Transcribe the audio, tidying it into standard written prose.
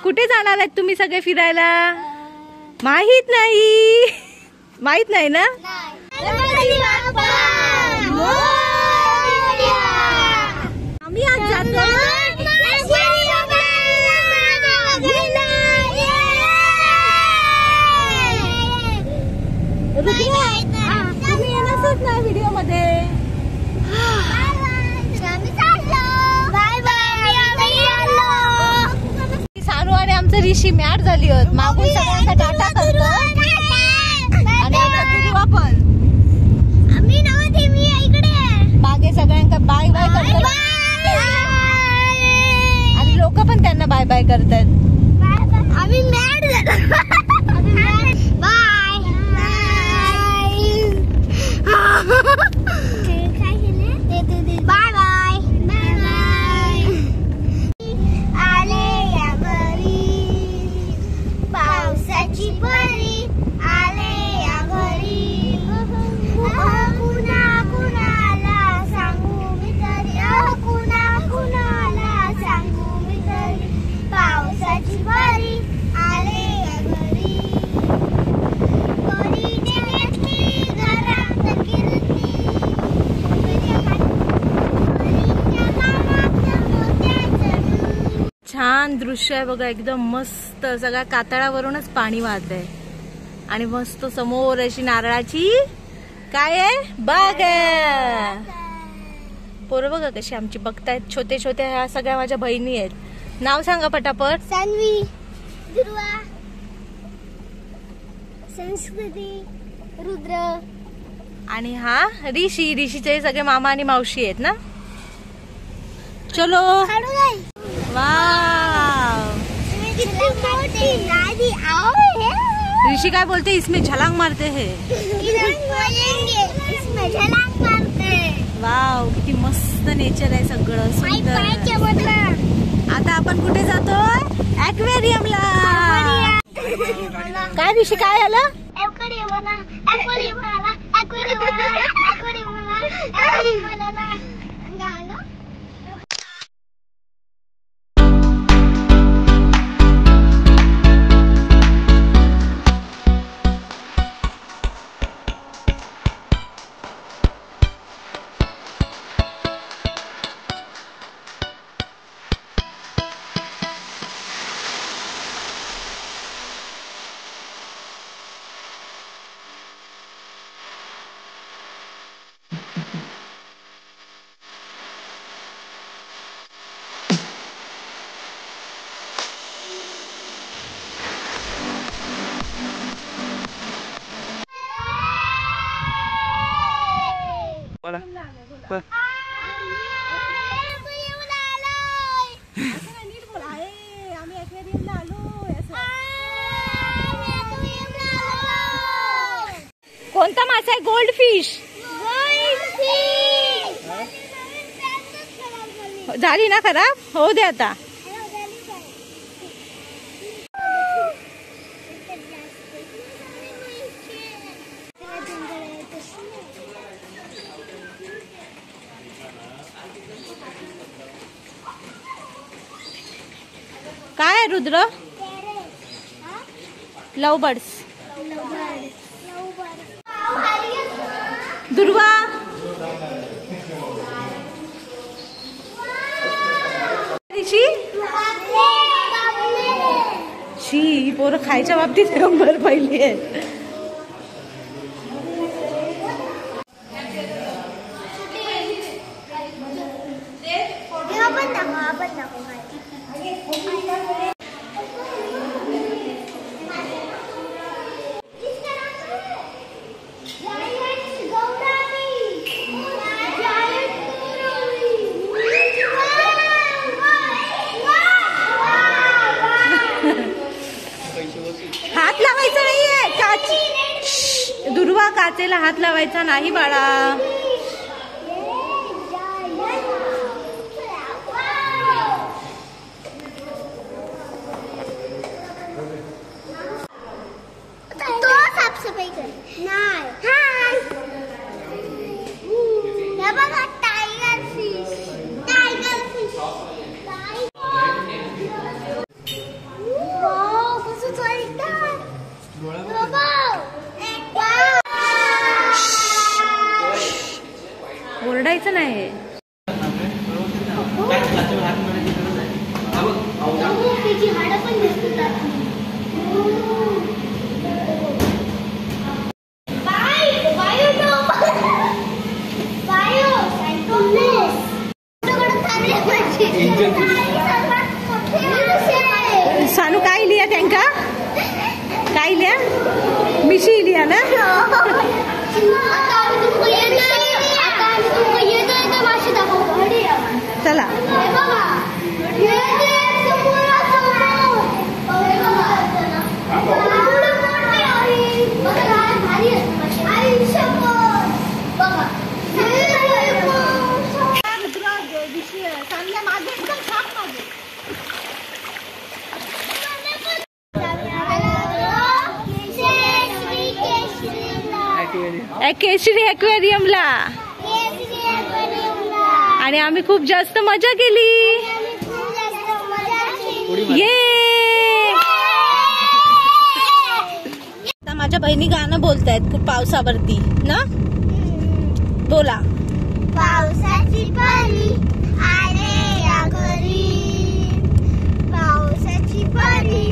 कुठे जाणार आहेत तुम्ही सगळे फिरायला? माहित नाही. माहित नाही ना? आम्ही आज जातो व्हिडिओ मध्ये. सानू आणि आमचं ऋषी मॅट झाली होत. मागून सगळ्यांचा टाटा करतो आणि दुर्वा पण मागे सगळ्यांना बाय बाय करतो आणि लोक पण त्यांना बाय बाय करतात. आम्ही मॅट झालो. छान दृश्य आहे बघा, एकदम मस्त. सगळ्या कातळावरूनच पाणी वाहत आहे आणि मस्त समोर अशी नारळाची काय आहे बाग आहे. पोरं बघा कशी आमची बघतायत. छोटे छोटे ह्या सगळ्या माझ्या बहिणी आहेत. नाव सांगा पटापट. सान्वी, दुर्वा, संस्कृती, रुद्र आणि हा ऋषी. ऋषीचे सगळे मामा आणि मावशी आहेत ना. चलो. वाव. ऋषी काय बोलते? इसमें छलांग मारते है. वाव, किती मस्त नेचर आहे सगळं सुंदर. आता आपण कुठे जातोय? ॲक्वेरियमला. काय ऋषी काय आलं? कोणता मासा आहे? Gold fish. झाली ना खराब? होऊ दे आता. काय आहे रुद्र? लव बर्ड्स. दुर्वा. ऋषी. शी, ही पोरं खायच्या बाबतीत नंबर पहिली आहे. हात लावायचा नाहीये. काच. दुर्वा, काचेला हात लावायचा नाही बाळा. तो साफसफाई कर. नाही. हे बघा टायगर फिश. Tiger fish. ओरडायचं नाही. त्याची हाडं पण दिसतात. सानू काय लिया त्यांका? काय लिया? मिशी लिया ना? चला केशरी एक्वेरियमला. आणि आम्ही खूप जास्त मजा केली. ये आता माझ्या बहिणी गाणं बोलतायत खूप पावसावरती ना. बोला. पावसाची परी आले या घरी, पावसाची परी